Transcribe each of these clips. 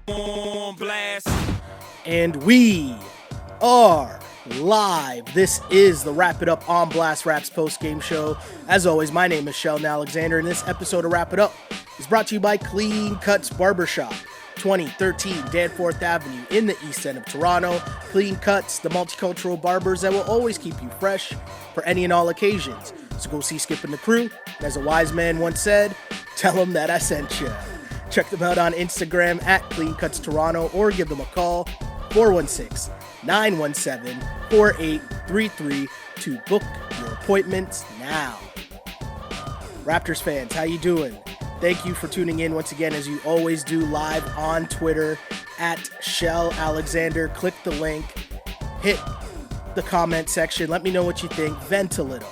On blast. And we are live. This is the Wrap It Up on Blast Raps post-game show. As always, my name is Sheldon Alexander, and this episode of Wrap It Up is brought to you by Clean Cuts Barbershop, 2013 Danforth Avenue in the east end of Toronto. Clean Cuts, the multicultural barbers that will always keep you fresh for any and all occasions. So go see Skip and the crew. And as a wise man once said, tell them that I sent you. Check them out on Instagram at Clean Cuts Toronto or give them a call, 416-917-4833 to book your appointments now. Raptors fans, how you doing? Thank you for tuning in once again, as you always do, live on Twitter at Shell Alexander. Click the link, hit the comment section, let me know what you think, vent a little.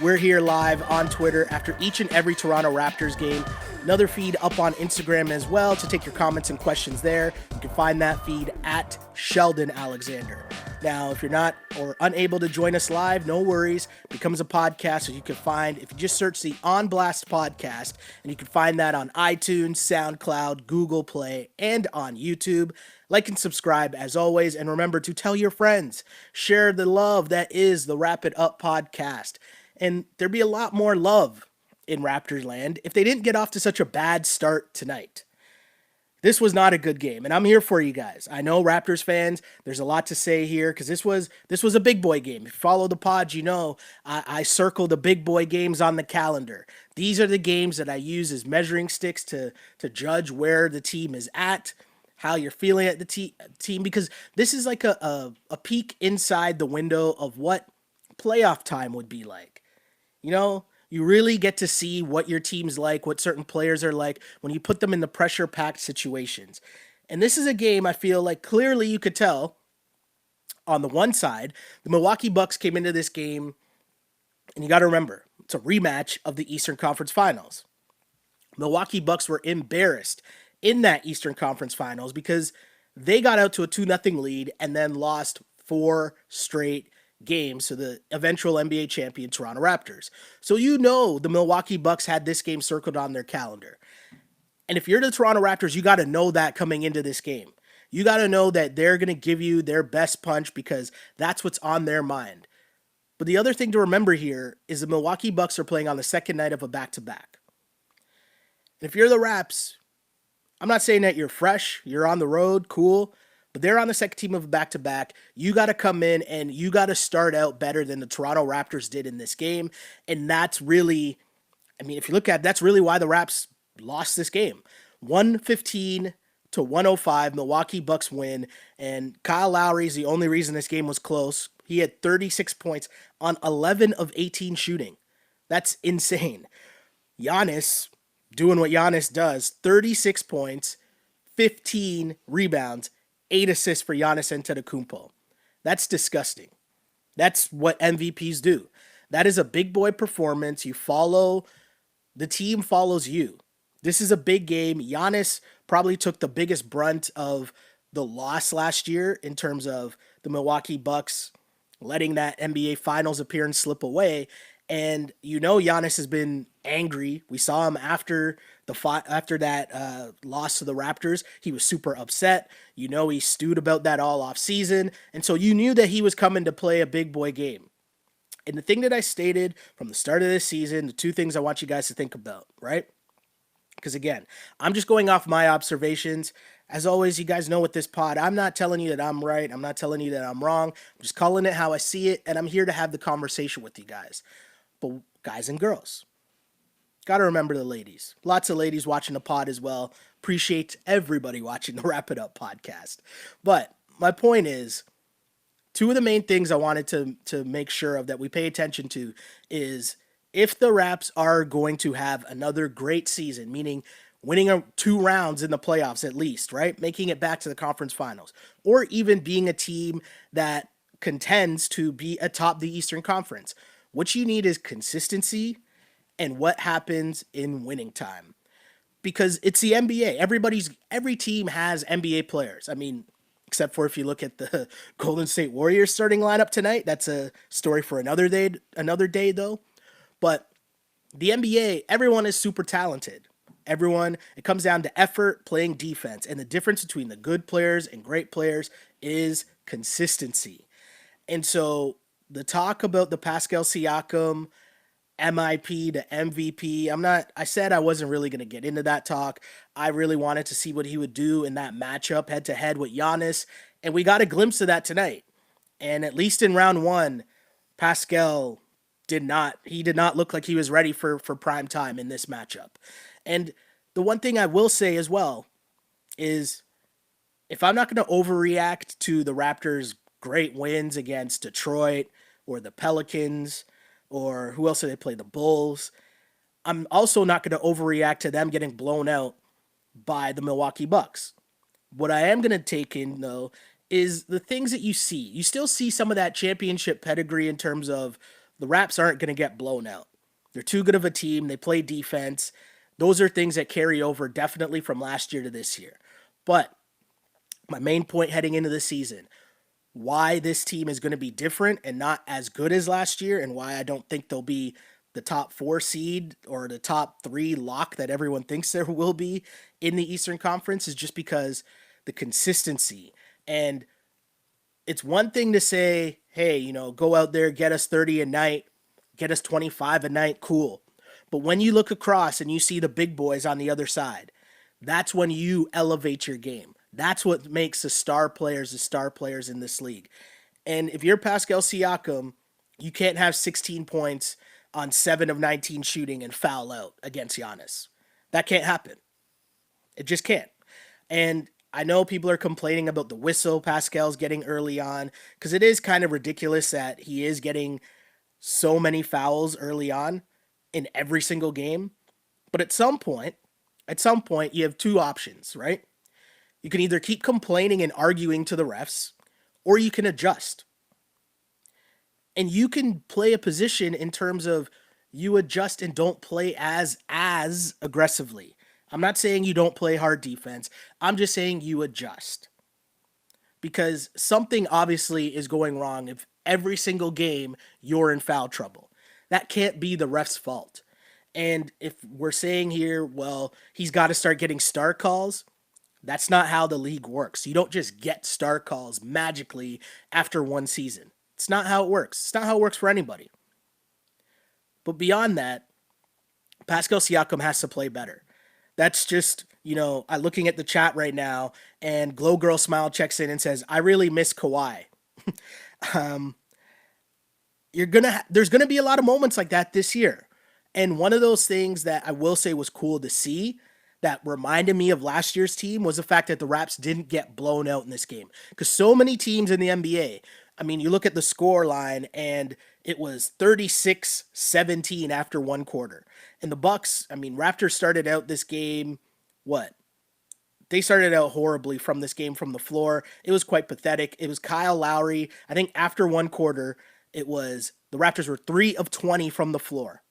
We're here live on Twitter after each and every Toronto Raptors game. Another feed up on Instagram as well to take your comments and questions there. You can find that feed at Sheldon Alexander. Now, if you're not or unable to join us live, no worries. It becomes a podcast, so you can find, if you just search the On Blast podcast, and you can find that on iTunes, SoundCloud, Google Play, and on YouTube. Like and subscribe as always, and remember to tell your friends. Share the love that is the Wrap It Up podcast. And there'd be a lot more love in Raptors land if they didn't get off to such a bad start tonight. This was not a good game, and I'm here for you guys. I know Raptors fans, there's a lot to say here because this was a big boy game. If you follow the pod, you know I circle the big boy games on the calendar. These are the games that I use as measuring sticks to judge where the team is at, how you're feeling at the team, because this is like a peek inside the window of what playoff time would be like. You know, you really get to see what your team's like, what certain players are like when you put them in the pressure-packed situations. And this is a game I feel like clearly you could tell on the one side, the Milwaukee Bucks came into this game, and you got to remember, it's a rematch of the Eastern Conference Finals. Milwaukee Bucks were embarrassed in that Eastern Conference Finals because they got out to a 2-0 lead and then lost 4 straight games to the eventual NBA champion Toronto Raptors. So you know the Milwaukee Bucks had this game circled on their calendar. And if you're the Toronto Raptors, you got to know that coming into this game. You got to know that they're going to give you their best punch because that's what's on their mind. But the other thing to remember here is the Milwaukee Bucks are playing on the second night of a back-to-back. And if you're the Raps, I'm not saying that you're fresh, you're on the road, cool, but they're on the second team of a back-to-back. You got to come in and you got to start out better than the Toronto Raptors did in this game. And that's really, I mean, if you look at it, that's really why the Raps lost this game. 115-105, Milwaukee Bucks win. And Kyle Lowry is the only reason this game was close. He had 36 points on 11 of 18 shooting. That's insane. Giannis doing what Giannis does, 36 points, 15 rebounds, 8 assists for Giannis Antetokounmpo. That's disgusting. That's what MVPs do. That is a big boy performance. You follow, the team follows you. This is a big game. Giannis probably took the biggest brunt of the loss last year in terms of the Milwaukee Bucks letting that NBA Finals appearance slip away. And you know Giannis has been angry. We saw him after that loss to the Raptors. He was super upset. You know he stewed about that all off season. And so you knew that he was coming to play a big boy game. And the thing that I stated from the start of this season, the two things I want you guys to think about, right? Because again, I'm just going off my observations. As always, you guys know with this pod, I'm not telling you that I'm right. I'm not telling you that I'm wrong. I'm just calling it how I see it. And I'm here to have the conversation with you guys. But guys and girls, got to remember the ladies. Lots of ladies watching the pod as well. Appreciate everybody watching the Wrap It Up podcast. But my point is, two of the main things I wanted to make sure of that we pay attention to is if the Raps are going to have another great season, meaning winning 2 rounds in the playoffs at least, right? Making it back to the conference finals, or even being a team that contends to be atop the Eastern Conference. What you need is consistency and what happens in winning time. Because it's the NBA. Every team has NBA players. I mean, except for if you look at the Golden State Warriors starting lineup tonight. That's a story for another day though. But the NBA, everyone is super talented. Everyone, it comes down to effort, playing defense. And the difference between the good players and great players is consistency. And so the talk about the Pascal Siakam MIP to MVP, I said I wasn't really going to get into that talk. I really wanted to see what he would do in that matchup head to head with Giannis. And we got a glimpse of that tonight. And at least in round one, Pascal did not look like he was ready for prime time in this matchup. And the one thing I will say as well is if I'm not going to overreact to the Raptors' great wins against Detroit or the Pelicans or who else did they play? The Bulls. I'm also not going to overreact to them getting blown out by the Milwaukee Bucks. What I am going to take in, though, is the things that you see. You still see some of that championship pedigree in terms of the Raps aren't going to get blown out. They're too good of a team. They play defense. Those are things that carry over definitely from last year to this year. But my main point heading into the season, why this team is going to be different and not as good as last year, and why I don't think they'll be the top 4 seed or the top 3 lock that everyone thinks there will be in the Eastern Conference, is just because the consistency. And it's one thing to say, hey, go out there, get us 30 a night, get us 25 a night, cool. But when you look across and you see the big boys on the other side, that's when you elevate your game. That's what makes the star players in this league. And if you're Pascal Siakam, you can't have 16 points on 7 of 19 shooting and foul out against Giannis. That can't happen. It just can't. And I know people are complaining about the whistle Pascal's getting early on, because it is kind of ridiculous that he is getting so many fouls early on in every single game. But at some point, you have 2 options, right? You can either keep complaining and arguing to the refs, or you can adjust. And you can play a position in terms of you adjust and don't play as aggressively. I'm not saying you don't play hard defense. I'm just saying you adjust. Because something obviously is going wrong if every single game you're in foul trouble. That can't be the ref's fault. And if we're saying here, well, he's got to start getting star calls, that's not how the league works. You don't just get star calls magically after one season. It's not how it works. It's not how it works for anybody. But beyond that, Pascal Siakam has to play better. That's just, I'm looking at the chat right now, and Glow Girl Smile checks in and says, I really miss Kawhi. There's gonna be a lot of moments like that this year. And one of those things that I will say was cool to see that reminded me of last year's team was the fact that the Raps didn't get blown out in this game. Because so many teams in the NBA, you look at the score line and it was 36-17 after one quarter. And the Bucks, Raptors started out this game, They started out horribly from this game from the floor. It was quite pathetic. It was Kyle Lowry. I think after one quarter, the Raptors were 3 of 20 from the floor.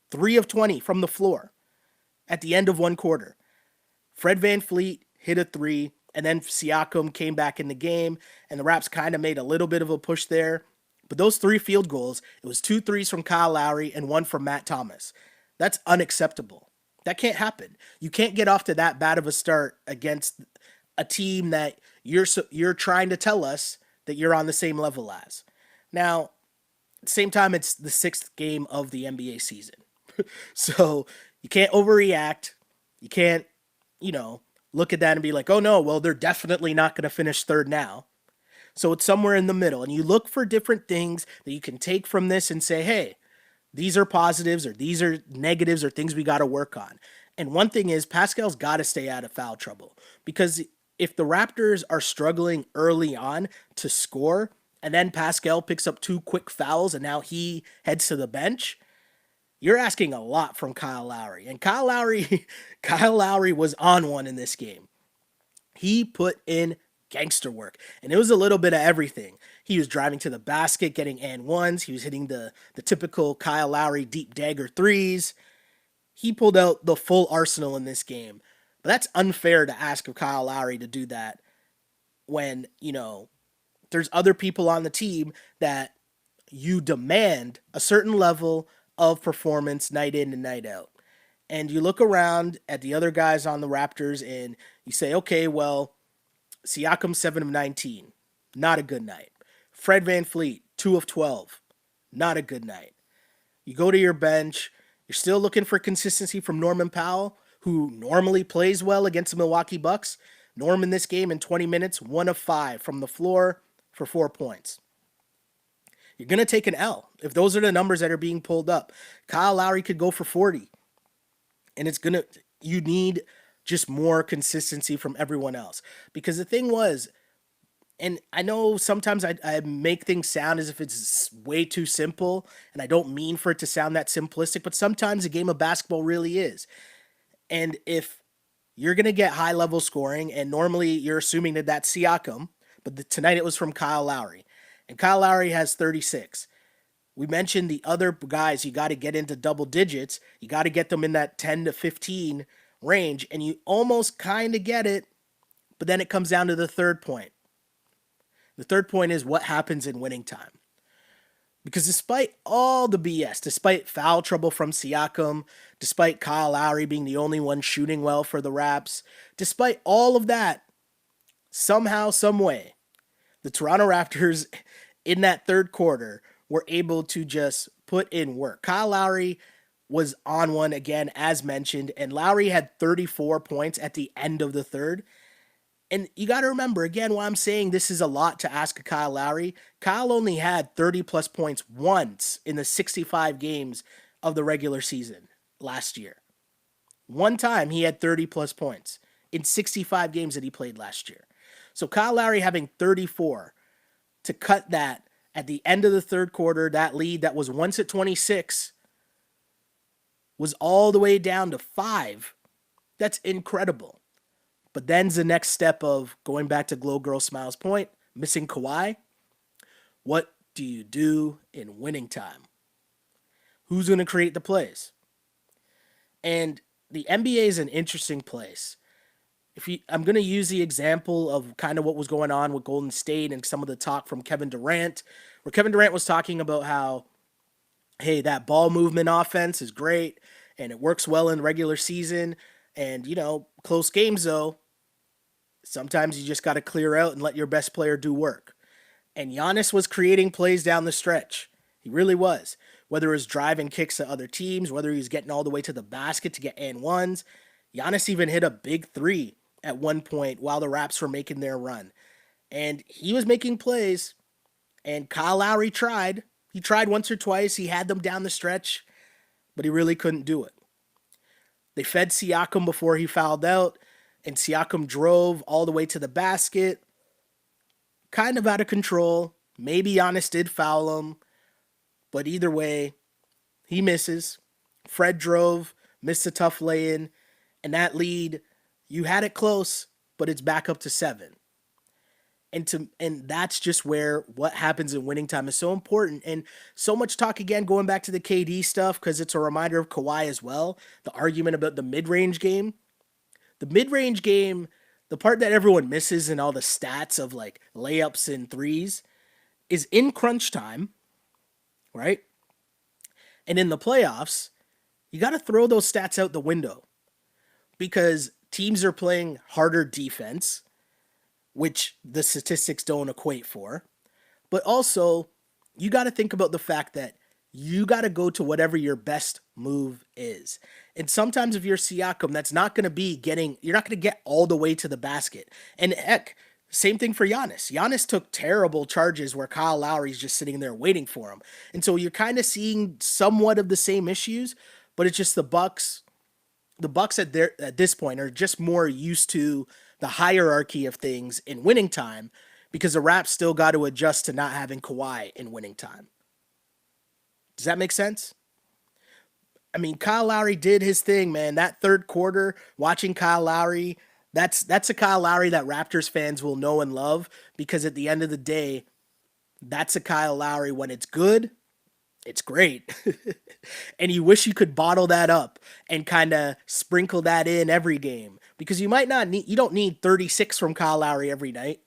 3 of 20 from the floor at the end of one quarter. Fred VanVleet hit a 3, and then Siakam came back in the game, and the Raps kind of made a little bit of a push there. But those 3 field goals, it was 2 threes from Kyle Lowry and 1 from Matt Thomas. That's unacceptable. That can't happen. You can't get off to that bad of a start against a team that you're trying to tell us that you're on the same level as. Now, at the same time, it's the 6th game of the NBA season. So you can't overreact. You can't, look at that and be like, oh no, well, they're definitely not going to finish 3rd now. So it's somewhere in the middle. And you look for different things that you can take from this and say, hey, these are positives or these are negatives or things we got to work on. And one thing is Pascal's got to stay out of foul trouble, because if the Raptors are struggling early on to score and then Pascal picks up 2 quick fouls and now he heads to the bench, you're asking a lot from Kyle Lowry. And Kyle Lowry was on one in this game. He put in gangster work, and it was a little bit of everything. He was driving to the basket, getting and ones. He was hitting the typical Kyle Lowry deep dagger 3s. He pulled out the full arsenal in this game. But that's unfair to ask of Kyle Lowry to do that when, there's other people on the team that you demand a certain level of performance night in and night out. And you look around at the other guys on the Raptors and you say, okay, well, Siakam 7 of 19, not a good night. Fred VanVleet 2 of 12, not a good night. You go to your bench, you're still looking for consistency from Norman Powell, who normally plays well against the Milwaukee Bucks. Norm in this game in 20 minutes, 1 of 5 from the floor for 4 points. You're going to take an L if those are the numbers that are being pulled up. Kyle Lowry could go for 40. And you need just more consistency from everyone else. Because the thing was, and I know sometimes I make things sound as if it's way too simple, and I don't mean for it to sound that simplistic, but sometimes a game of basketball really is. And if you're going to get high level scoring, and normally you're assuming that that's Siakam, but tonight it was from Kyle Lowry. And Kyle Lowry has 36. We mentioned the other guys, you got to get into double digits. You got to get them in that 10 to 15 range, and you almost kind of get it, but then it comes down to the third point. The third point is what happens in winning time. Because despite all the BS, despite foul trouble from Siakam, despite Kyle Lowry being the only one shooting well for the Raps, despite all of that, somehow, some way, the Toronto Raptors in that third quarter were able to just put in work. Kyle Lowry was on one again, as mentioned, and Lowry had 34 points at the end of the third. And you got to remember, again, why I'm saying this is a lot to ask of Kyle Lowry. Kyle only had 30-plus points once in the 65 games of the regular season last year. One time he had 30-plus points in 65 games that he played last year. So Kyle Lowry having 34 to cut that at the end of the third quarter, that lead that was once at 26 was all the way down to 5. That's incredible. But then's the next step of going back to Glow Girl Smiles' point, missing Kawhi. What do you do in winning time? Who's going to create the plays? And the NBA is an interesting place. I'm going to use the example of kind of what was going on with Golden State and some of the talk from Kevin Durant, where Kevin Durant was talking about how, hey, that ball movement offense is great and it works well in regular season. And, close games, though, sometimes you just got to clear out and let your best player do work. And Giannis was creating plays down the stretch. He really was. Whether it was driving kicks to other teams, whether he was getting all the way to the basket to get and ones. Giannis even hit a big 3 at one point while the Raps were making their run. And he was making plays, and Kyle Lowry tried. He tried once or twice. He had them down the stretch, but he really couldn't do it. They fed Siakam before he fouled out, and Siakam drove all the way to the basket. Kind of out of control. Maybe Giannis did foul him, but either way, he misses. Fred drove, missed a tough lay-in, and that lead, you had it close, but it's back up to 7. And that's just where what happens in winning time is so important. And so much talk again, going back to the KD stuff, because it's a reminder of Kawhi as well. The argument about the mid-range game. The mid-range game, the part that everyone misses in all the stats of like layups and threes, is in crunch time, right? And in the playoffs, you got to throw those stats out the window because teams are playing harder defense, which the statistics don't equate for. But also, you got to think about the fact that you got to go to whatever your best move is. And sometimes if you're Siakam, that's not going to be you're not going to get all the way to the basket. And heck, same thing for Giannis. Giannis took terrible charges where Kyle Lowry's just sitting there waiting for him. And so you're kind of seeing somewhat of the same issues, but it's just the Bucks at this point are just more used to the hierarchy of things in winning time because the Raps still got to adjust to not having Kawhi in winning time. Does that make sense? I mean, Kyle Lowry did his thing, man. That third quarter, watching Kyle Lowry, that's a Kyle Lowry that Raptors fans will know and love because at the end of the day, that's a Kyle Lowry when it's good, it's great. And you wish you could bottle that up and kind of sprinkle that in every game because you don't need 36 from Kyle Lowry every night.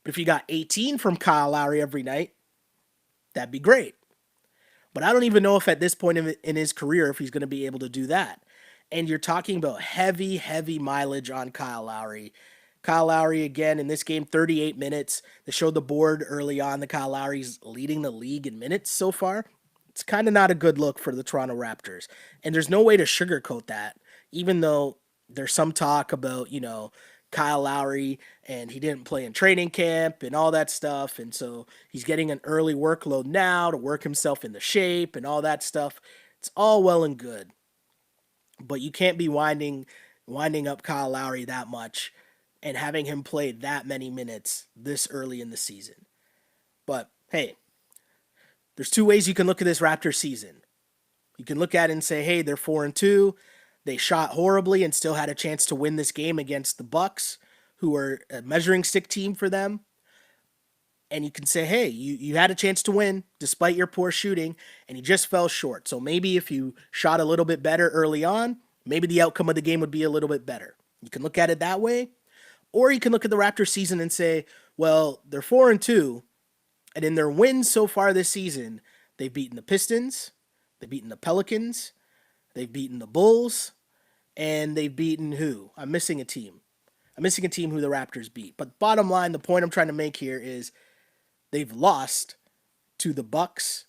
But if you got 18 from Kyle Lowry every night, that'd be great. But I don't even know if at this point in his career, if he's going to be able to do that. And you're talking about heavy, heavy mileage on Kyle Lowry. Kyle Lowry, again, in this game, 38 minutes. They showed the board early on that Kyle Lowry's leading the league in minutes so far. It's kind of not a good look for the Toronto Raptors. And there's no way to sugarcoat that, even though there's some talk about, Kyle Lowry and he didn't play in training camp and all that stuff. And so he's getting an early workload now to work himself into shape and all that stuff. It's all well and good. But you can't be winding up Kyle Lowry that much and having him play that many minutes this early in the season. But hey, there's two ways you can look at this Raptors season. You can look at it and say, hey, they're 4-2. They shot horribly and still had a chance to win this game against the Bucks, who are a measuring stick team for them. And you can say, hey, you had a chance to win despite your poor shooting, and you just fell short. So maybe if you shot a little bit better early on, maybe the outcome of the game would be a little bit better. You can look at it that way. Or you can look at the Raptors season and say, well, they're 4-2, and in their wins so far this season, they've beaten the Pistons, they've beaten the Pelicans, they've beaten the Bulls, and they've beaten who? I'm missing a team. I'm missing a team who the Raptors beat. But bottom line, the point I'm trying to make here is they've lost to the Bucks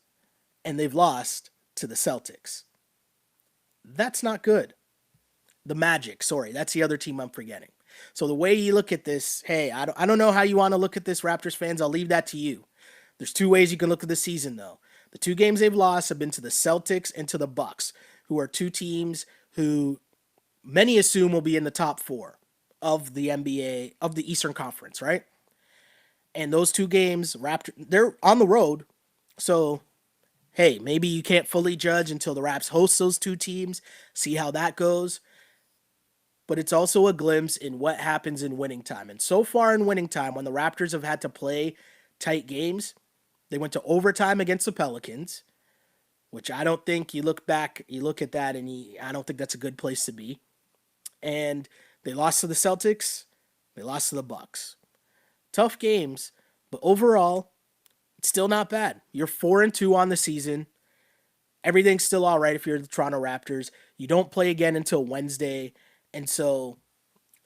and they've lost to the Celtics. That's not good. The Magic, sorry, that's the other team I'm forgetting. So the way you look at this, hey, I don't know how you want to look at this, Raptors fans. I'll leave that to you. There's two ways you can look at the season, though. The two games they've lost have been to the Celtics and to the Bucks, who are two teams who many assume will be in the top four of the NBA, of the Eastern Conference, right? And those two games, they're on the road. So, hey, maybe you can't fully judge until the Raps host those two teams, see how that goes. But it's also a glimpse in what happens in winning time. And so far in winning time, when the Raptors have had to play tight games, they went to overtime against the Pelicans, which I don't think you look at that, and I don't think that's a good place to be. And they lost to the Celtics, they lost to the Bucks. Tough games, but overall, it's still not bad. You're 4-2 on the season. Everything's still all right if you're the Toronto Raptors. You don't play again until Wednesday, and so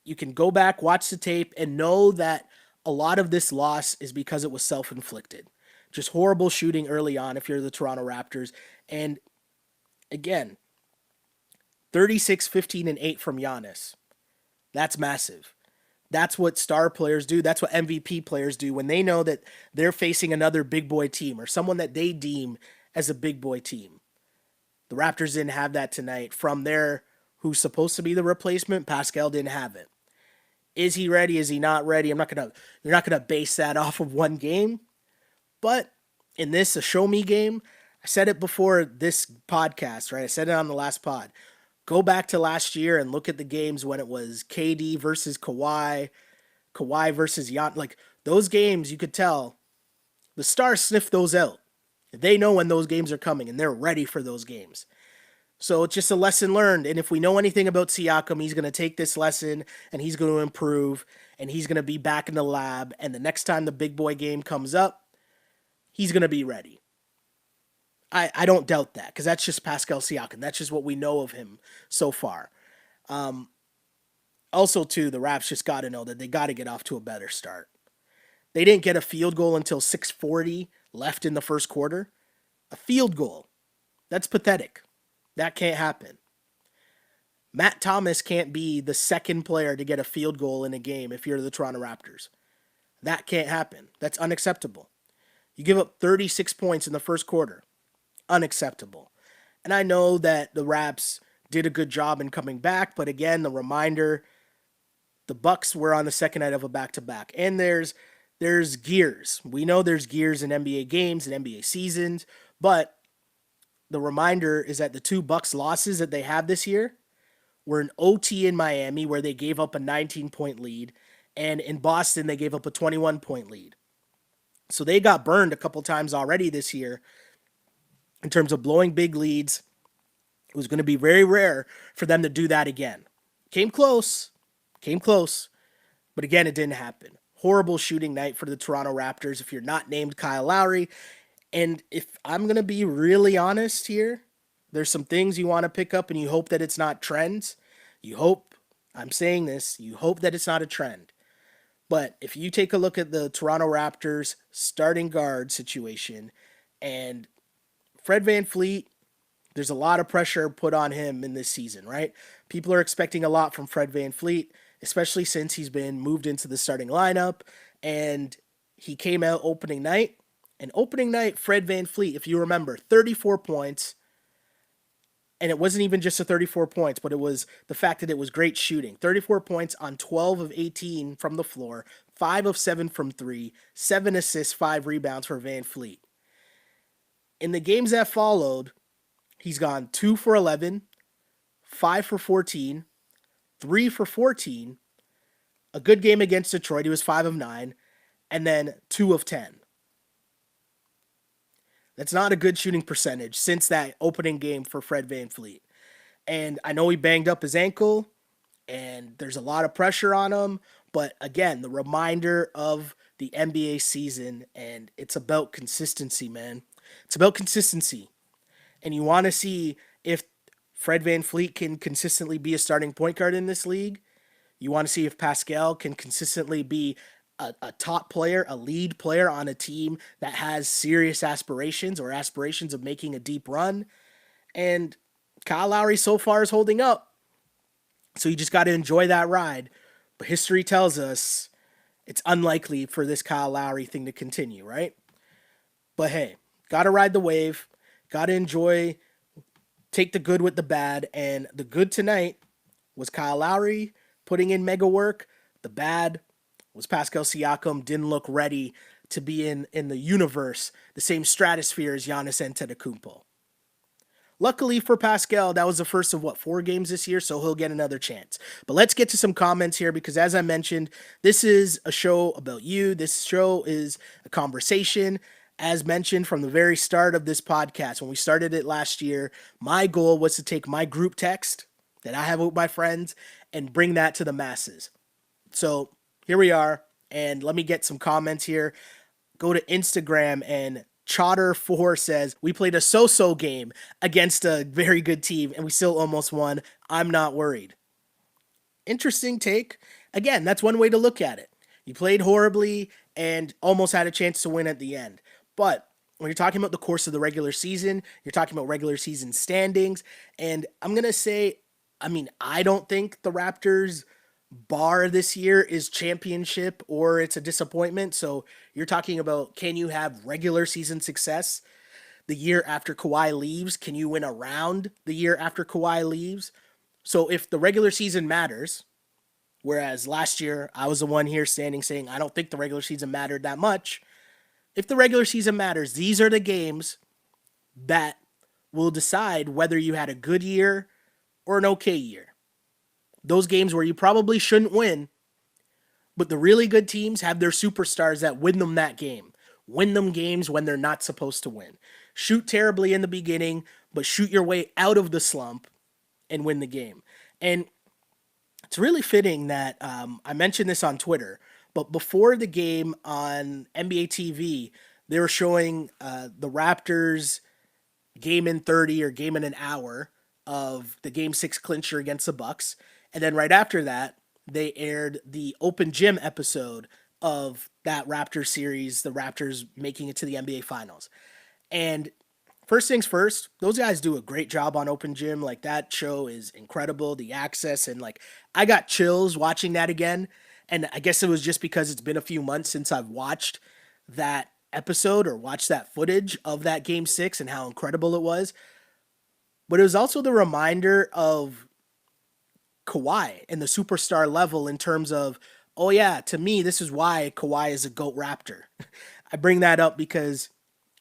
you can go back, watch the tape, and know that a lot of this loss is because it was self-inflicted. Just horrible shooting early on if you're the Toronto Raptors. And again, 36, 15, and 8 from Giannis. That's massive. That's what star players do. That's what MVP players do when they know that they're facing another big boy team or someone that they deem as a big boy team. The Raptors didn't have that tonight. From there, who's supposed to be the replacement, Pascal didn't have it. Is he ready? Is he not ready? You're not gonna base that off of one game. But in this, a show me game, I said it before this podcast, right? I said it on the last pod. Go back to last year and look at the games when it was KD versus Kawhi, Kawhi versus Jan. Like, those games, you could tell the stars sniff those out. They know when those games are coming, and they're ready for those games. So it's just a lesson learned. And if we know anything about Siakam, he's going to take this lesson, and he's going to improve, and he's going to be back in the lab. And the next time the big boy game comes up, he's going to be ready. I don't doubt that, because that's just Pascal Siakam. That's just what we know of him so far. Also, too, the Raps just got to know that they got to get off to a better start. They didn't get a field goal until 6:40 left in the first quarter. A field goal. That's pathetic. That can't happen. Matt Thomas can't be the second player to get a field goal in a game if you're the Toronto Raptors. That can't happen. That's unacceptable. You give up 36 points in the first quarter. Unacceptable. And I know that the Raps did a good job in coming back, but again, the reminder, the Bucks were on the second night of a back-to-back. And there's gears. We know there's gears in NBA games and NBA seasons, but the reminder is that the two Bucks losses that they have this year were an OT in Miami, where they gave up a 19-point lead, and in Boston they gave up a 21-point lead. So they got burned a couple times already this year in terms of blowing big leads. It was going to be very rare for them to do that again. Came close, but again, it didn't happen. Horrible shooting night for the Toronto Raptors if you're not named Kyle Lowry. And if I'm going to be really honest here, There's some things you want to pick up and you hope that it's not trends. You hope, I'm saying this, you hope that it's not a trend. But if you take a look at the Toronto Raptors starting guard situation and Fred VanVleet, there's a lot of pressure put on him in this season, right? People are expecting a lot from Fred VanVleet, especially since he's been moved into the starting lineup and he came out opening night. And opening night, Fred VanVleet, if you remember, 34 points, and it wasn't even just the 34 points, but it was the fact that it was great shooting. 34 points on 12 of 18 from the floor, 5 of 7 from 3, 7 assists, 5 rebounds for VanVleet. In the games that followed, he's gone 2 for 11, 5 for 14, 3 for 14, a good game against Detroit, he was 5 of 9, and then 2 of 10. That's not a good shooting percentage since that opening game for Fred VanVleet. And I know he banged up his ankle, and there's a lot of pressure on him. But again, the reminder of the NBA season, and it's about consistency, man. It's about consistency. And you want to see if Fred VanVleet can consistently be a starting point guard in this league. You want to see if Pascal can consistently be a top player, a lead player on a team that has serious aspirations or aspirations of making a deep run. And Kyle Lowry so far is holding up. So you just got to enjoy that ride. But history tells us it's unlikely for this Kyle Lowry thing to continue, right? But hey, got to ride the wave. Got to enjoy, take the good with the bad. And the good tonight was Kyle Lowry putting in mega work. The bad was Pascal Siakam didn't look ready to be in the universe, the same stratosphere as Giannis Antetokounmpo. Luckily for Pascal, that was the first of 4 games this year, so he'll get another chance. But let's get to some comments here because as I mentioned, this is a show about you. This show is a conversation. As mentioned from the very start of this podcast, when we started it last year, my goal was to take my group text that I have with my friends and bring that to the masses. So here we are, and let me get some comments here. Go to Instagram, and Chotter4 says, we played a so-so game against a very good team, and we still almost won. I'm not worried. Interesting take. Again, that's one way to look at it. You played horribly and almost had a chance to win at the end. But when you're talking about the course of the regular season, you're talking about regular season standings, and I'm going to say, I don't think the Raptors' bar this year is championship or it's a disappointment. So you're talking about, can you have regular season success the year after Kawhi leaves? Can you win a round the year after Kawhi leaves? So if the regular season matters, whereas last year I was the one here standing saying I don't think the regular season mattered that much. If the regular season matters, these are the games that will decide whether you had a good year or an okay year. Those games where you probably shouldn't win, but the really good teams have their superstars that win them that game. Win them games when they're not supposed to win. Shoot terribly in the beginning, but shoot your way out of the slump and win the game. And it's really fitting that I mentioned this on Twitter, but before the game on NBA TV, they were showing the Raptors game in 30 or game in an hour of the Game 6 clincher against the Bucks. And then right after that, they aired the Open Gym episode of that Raptors series, the Raptors making it to the NBA Finals. And first things first, those guys do a great job on Open Gym. Like, that show is incredible, the access, and like, I got chills watching that again. And I guess it was just because it's been a few months since I've watched that episode or watched that footage of that Game 6 and how incredible it was. But it was also the reminder of Kawhi and the superstar level in terms of, oh yeah, to me, this is why Kawhi is a GOAT Raptor. I bring that up because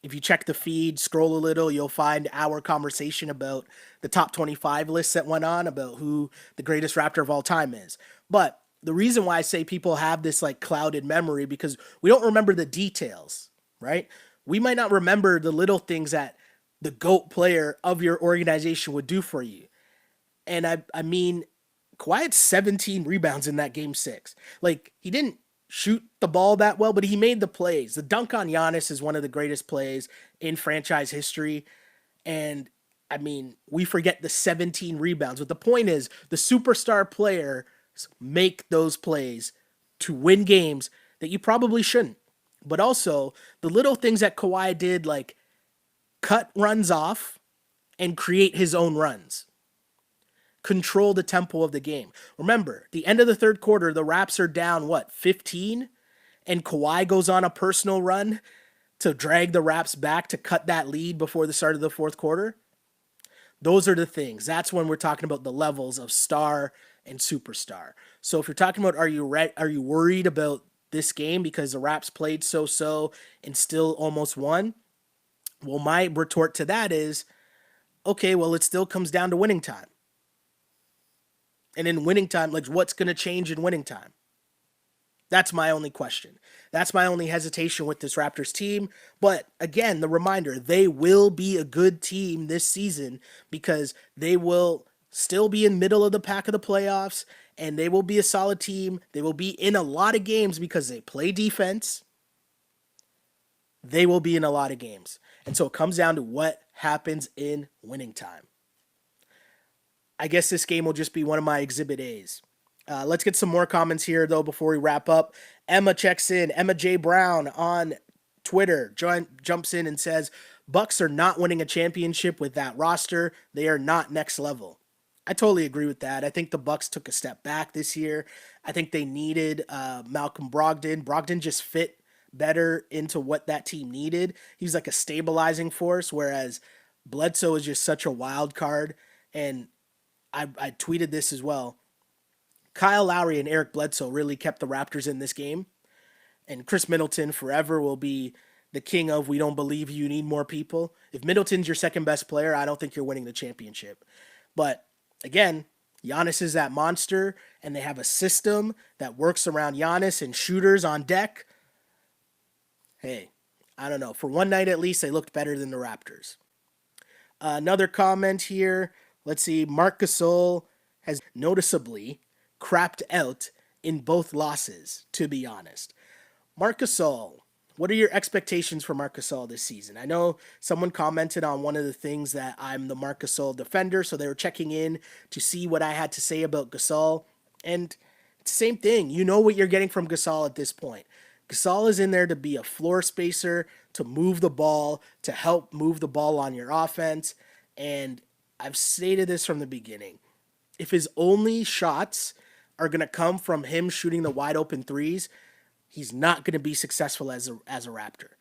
if you check the feed, scroll a little, you'll find our conversation about the top 25 lists that went on about who the greatest Raptor of all time is. But the reason why I say people have this like clouded memory because we don't remember the details, right? We might not remember the little things that the GOAT player of your organization would do for you. And I mean, Kawhi had 17 rebounds in that Game 6. Like, he didn't shoot the ball that well, but he made the plays. The dunk on Giannis is one of the greatest plays in franchise history. And I mean, we forget the 17 rebounds, but the point is the superstar players make those plays to win games that you probably shouldn't. But also, the little things that Kawhi did, like cut runs off and create his own runs, control the tempo of the game. Remember, the end of the third quarter, the Raps are down, 15? And Kawhi goes on a personal run to drag the Raps back to cut that lead before the start of the fourth quarter. Those are the things. That's when we're talking about the levels of star and superstar. So if you're talking about are you worried about this game because the Raps played so and still almost won? Well, my retort to that is, okay, well, it still comes down to winning time. And in winning time, like, what's going to change in winning time? That's my only question. That's my only hesitation with this Raptors team. But again, the reminder, they will be a good team this season because they will still be in middle of the pack of the playoffs, and they will be a solid team. They will be in a lot of games because they play defense. They will be in a lot of games. And so it comes down to what happens in winning time. I guess this game will just be one of my Exhibit A's. Let's get some more comments here, though, before we wrap up. Emma checks in. Emma J. Brown on Twitter jumps in and says, Bucks are not winning a championship with that roster. They are not next level. I totally agree with that. I think the Bucks took a step back this year. I think they needed Malcolm Brogdon. Brogdon just fit better into what that team needed. He's like a stabilizing force, whereas Bledsoe is just such a wild card. And I tweeted this as well. Kyle Lowry and Eric Bledsoe really kept the Raptors in this game. And Chris Middleton forever will be the king of we don't believe you need more people. If Middleton's your second best player, I don't think you're winning the championship. But again, Giannis is that monster, and they have a system that works around Giannis and shooters on deck. Hey, I don't know. For one night at least, they looked better than the Raptors. Another comment here. Let's see. Marc Gasol has noticeably crapped out in both losses, to be honest. Marc Gasol, what are your expectations for Marc Gasol this season? I know someone commented on one of the things that I'm the Marc Gasol defender, so they were checking in to see what I had to say about Gasol. And it's the same thing. You know what you're getting from Gasol at this point. Gasol is in there to be a floor spacer, to move the ball, to help move the ball on your offense. And I've stated this from the beginning. If his only shots are going to come from him shooting the wide open threes, he's not going to be successful as a Raptor.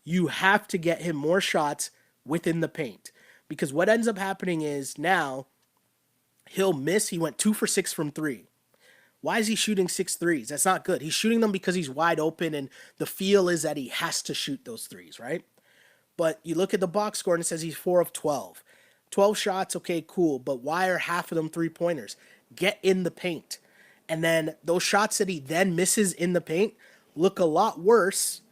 You have to get him more shots within the paint, because what ends up happening is now he'll miss. He went 2 for 6 from 3. Why is he shooting 6 threes? That's not good. He's shooting them because he's wide open, and the feel is that he has to shoot those threes, right? But you look at the box score and it says he's 4 of 12. 12 shots, okay, cool, but why are half of them three-pointers? Get in the paint. And then those shots that he then misses in the paint look a lot worse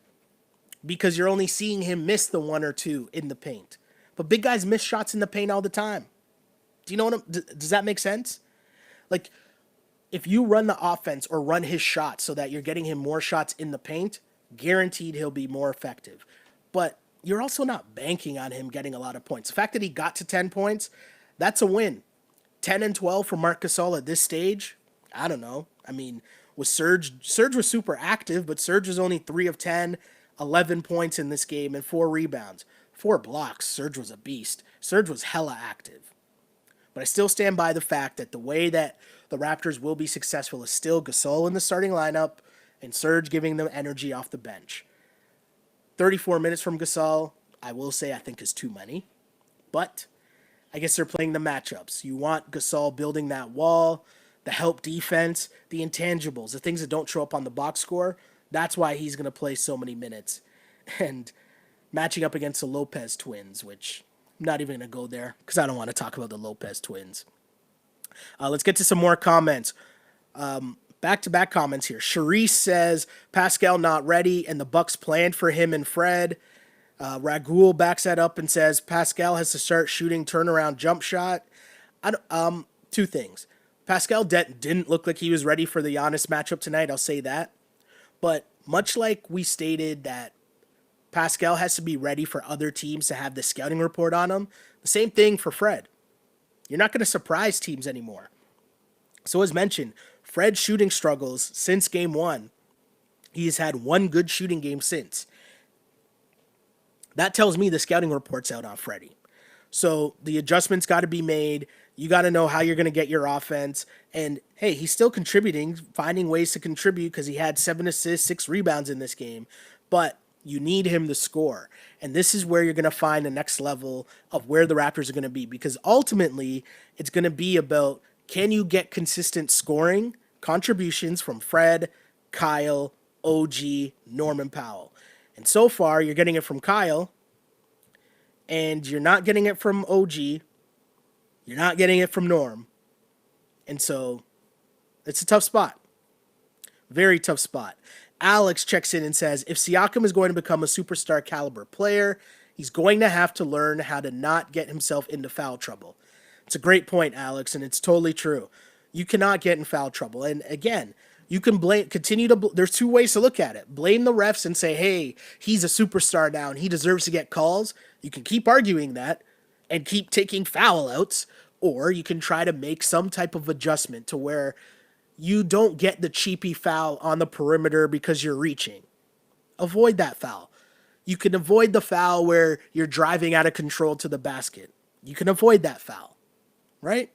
because you're only seeing him miss the 1 or 2 in the paint. But big guys miss shots in the paint all the time. Do you know does that make sense? Like, if you run the offense or run his shots so that you're getting him more shots in the paint, guaranteed he'll be more effective. But you're also not banking on him getting a lot of points. The fact that he got to 10 points, that's a win. 10 and 12 for Marc Gasol at this stage, I don't know. I mean, was Serge was super active, but Serge was only 3 of 10, 11 points in this game and 4 rebounds. 4 blocks. Serge was a beast. Serge was hella active. But I still stand by the fact that the way that the Raptors will be successful is still Gasol in the starting lineup and Serge giving them energy off the bench. 34 minutes from Gasol, I will say I think is too many. But I guess they're playing the matchups. You want Gasol building that wall, the help defense, the intangibles, the things that don't show up on the box score. That's why he's going to play so many minutes. And matching up against the Lopez twins, which I'm not even going to go there because I don't want to talk about the Lopez twins. Let's get to some more comments. Back-to-back comments here. Sharice says Pascal not ready and the Bucks planned for him and Fred. Ragul backs that up and says Pascal has to start shooting turnaround jump shot. Two things. Pascal didn't look like he was ready for the Giannis matchup tonight. I'll say that. But much like we stated that Pascal has to be ready for other teams to have the scouting report on him. The same thing for Fred. You're not going to surprise teams anymore. So as mentioned, Fred's shooting struggles since game 1. He's had one good shooting game since. That tells me the scouting report's out on Freddie. So the adjustments got to be made. You got to know how you're going to get your offense. And hey, he's still contributing, finding ways to contribute because he had 7 assists, 6 rebounds in this game. But you need him to score. And this is where you're going to find the next level of where the Raptors are going to be. Because ultimately, it's going to be about, can you get consistent scoring contributions from Fred, Kyle, OG, Norman Powell? And so far, you're getting it from Kyle, and you're not getting it from OG. You're not getting it from Norm. And so, it's a tough spot. Very tough spot. Alex checks in and says, if Siakam is going to become a superstar caliber player, he's going to have to learn how to not get himself into foul trouble. It's a great point, Alex, and it's totally true. You cannot get in foul trouble. And again, you can there's 2 ways to look at it. Blame the refs and say, hey, he's a superstar now and he deserves to get calls. You can keep arguing that and keep taking foul outs, or you can try to make some type of adjustment to where you don't get the cheapy foul on the perimeter because you're reaching. Avoid that foul. You can avoid the foul where you're driving out of control to the basket. You can avoid that foul, right?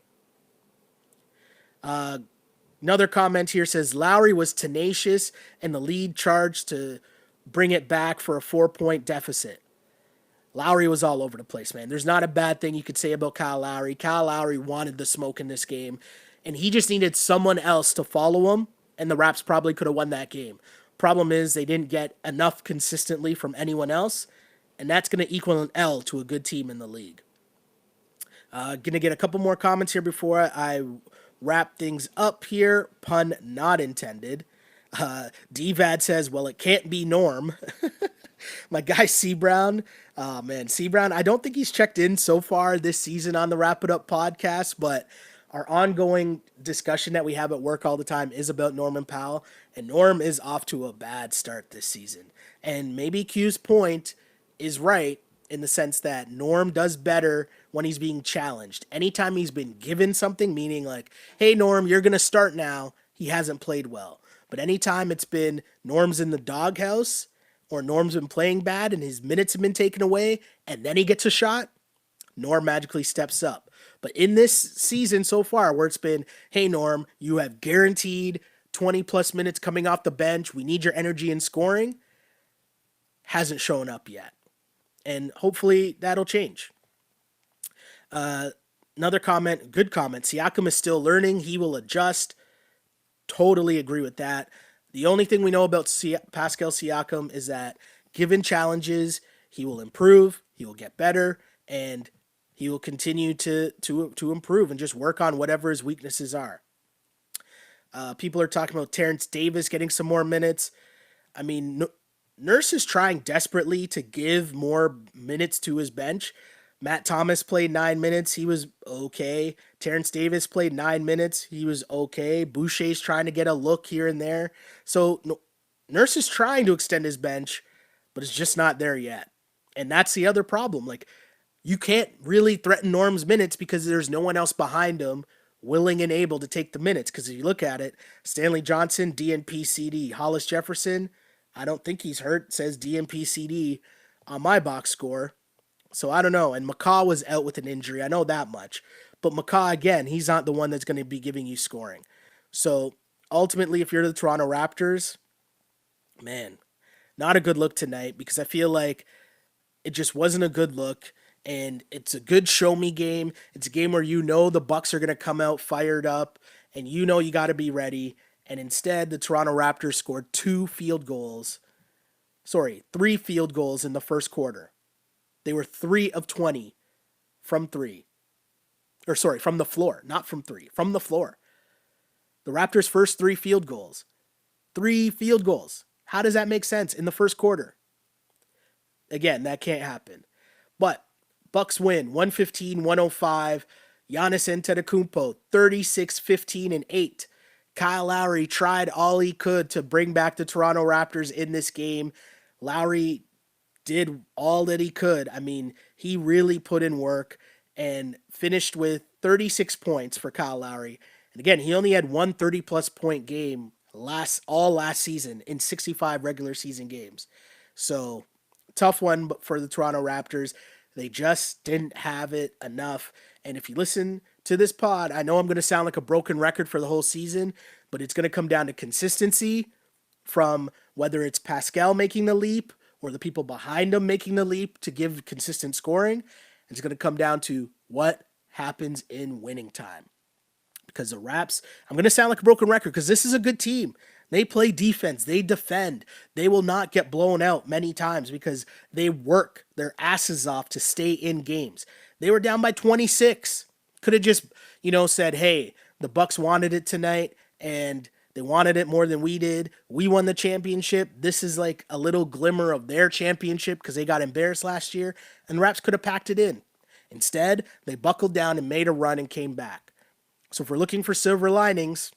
Another comment here says, Lowry was tenacious and the lead charged to bring it back for a 4-point deficit. Lowry was all over the place, man. There's not a bad thing you could say about Kyle Lowry. Kyle Lowry wanted the smoke in this game, and he just needed someone else to follow him, and the Raps probably could have won that game. Problem is, they didn't get enough consistently from anyone else, and that's going to equal an L to a good team in the league. Going to get a couple more comments here before I wrap things up here. Pun not intended. DVAD says, well, it can't be Norm. My guy C Brown. Oh, man, C Brown, I don't think he's checked in so far this season on the Wrap It Up podcast, but our ongoing discussion that we have at work all the time is about Norman Powell, and Norm is off to a bad start this season. And maybe Q's point is right in the sense that Norm does better when he's being challenged. Anytime he's been given something, meaning like, hey, Norm, you're going to start now, he hasn't played well. But anytime it's been Norm's in the doghouse or Norm's been playing bad and his minutes have been taken away and then he gets a shot, Norm magically steps up. But in this season so far where it's been, hey, Norm, you have guaranteed 20-plus minutes coming off the bench, we need your energy and scoring, hasn't shown up yet. And hopefully that'll change. Another comment, good comment, Siakam is still learning, he will adjust. Totally agree with that. The only thing we know about Pascal Siakam is that given challenges, he will improve, he will get better, and he will continue to improve and just work on whatever his weaknesses are. People are talking about Terrence Davis getting some more minutes. I mean, Nurse is trying desperately to give more minutes to his bench. Matt Thomas played 9 minutes. He was okay. Terrence Davis played 9 minutes. He was okay. Boucher's trying to get a look here and there. So Nurse is trying to extend his bench, but it's just not there yet. And that's the other problem. Like, you can't really threaten Norm's minutes because there's no one else behind him willing and able to take the minutes. Because if you look at it, Stanley Johnson, DNP CD. Hollis Jefferson, I don't think he's hurt. It says DNP CD on my box score. So I don't know. And McCaw was out with an injury. I know that much. But McCaw, again, he's not the one that's going to be giving you scoring. So ultimately, if you're the Toronto Raptors, man, not a good look tonight because I feel like it just wasn't a good look. And it's a good show me game. It's a game where you know the Bucks are going to come out fired up and you know you got to be ready. And instead, the Toronto Raptors scored 3 field goals in the first quarter. They were 3 of 20 from 3. From the floor, not from 3, from the floor. The Raptors' first 3 field goals. 3 field goals. How does that make sense in the first quarter? Again, that can't happen. But Bucks win 115-105. Giannis Antetokounmpo 36, 15, and 8. Kyle Lowry tried all he could to bring back the Toronto Raptors in this game. Lowry did all that he could. I mean, he really put in work and finished with 36 points for Kyle Lowry. And again, he only had one 30-plus point game last season in 65 regular season games. So, tough one for the Toronto Raptors. They just didn't have it enough. And if you listen to this pod, I know I'm going to sound like a broken record for the whole season, but it's going to come down to consistency from whether it's Pascal making the leap or the people behind him making the leap to give consistent scoring. It's going to come down to what happens in winning time. Because the Raps, I'm going to sound like a broken record because this is a good team. They play defense. They defend. They will not get blown out many times because they work their asses off to stay in games. They were down by 26. Could have just, said, hey, the Bucks wanted it tonight and they wanted it more than we did. We won the championship. This is like a little glimmer of their championship because they got embarrassed last year, and the Raps could have packed it in. Instead, they buckled down and made a run and came back. So if we're looking for silver linings,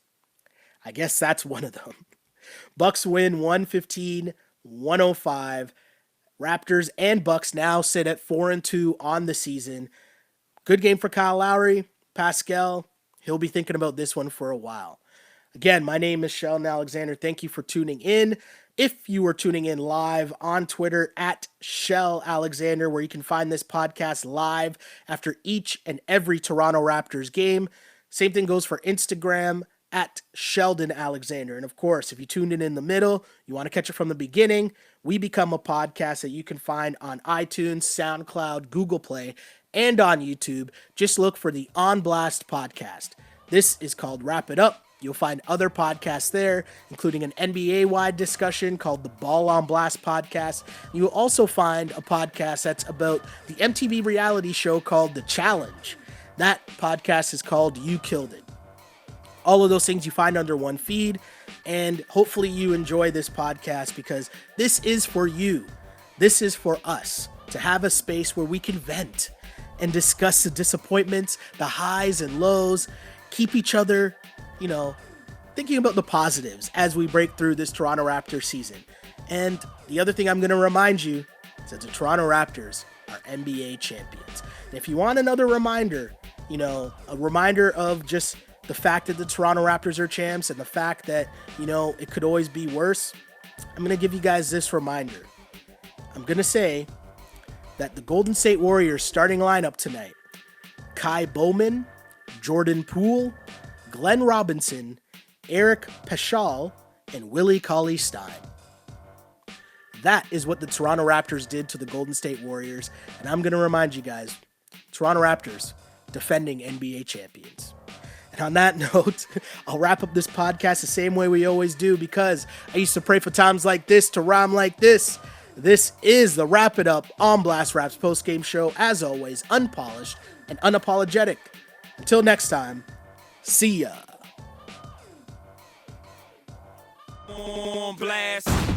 I guess that's one of them. Bucks win 115-105. Raptors and Bucks now sit at 4-2 on the season. Good game for Kyle Lowry. Pascal, he'll be thinking about this one for a while. Again, my name is Sheldon Alexander. Thank you for tuning in. If you are tuning in live on Twitter at Shell Alexander, where you can find this podcast live after each and every Toronto Raptors game. Same thing goes for Instagram at Sheldon Alexander. And of course, if you tuned in the middle, you want to catch it from the beginning, we become a podcast that you can find on iTunes, SoundCloud, Google Play, and on YouTube. Just look for the On Blast podcast. This is called Wrap It Up. You'll find other podcasts there, including an NBA-wide discussion called the Ball on Blast podcast. You'll also find a podcast that's about the MTV reality show called The Challenge. That podcast is called You Killed It. All of those things you find under one feed, and hopefully you enjoy this podcast because this is for you. This is for us to have a space where we can vent and discuss the disappointments, the highs and lows, keep each other thinking about the positives as we break through this Toronto Raptors season. And the other thing I'm going to remind you is that the Toronto Raptors are NBA champions. And if you want another reminder, a reminder of just the fact that the Toronto Raptors are champs and the fact that, it could always be worse, I'm going to give you guys this reminder. I'm going to say that the Golden State Warriors starting lineup tonight, Kai Bowman, Jordan Poole, Glenn Robinson, Eric Paschall, and Willie Cauley-Stein. That is what the Toronto Raptors did to the Golden State Warriors, and I'm going to remind you guys, Toronto Raptors, defending NBA champions. And on that note, I'll wrap up this podcast the same way we always do because I used to pray for times like this to rhyme like this. This is the Wrap It Up on Blast Raps postgame show, as always, unpolished and unapologetic. Until next time, see ya. On blast.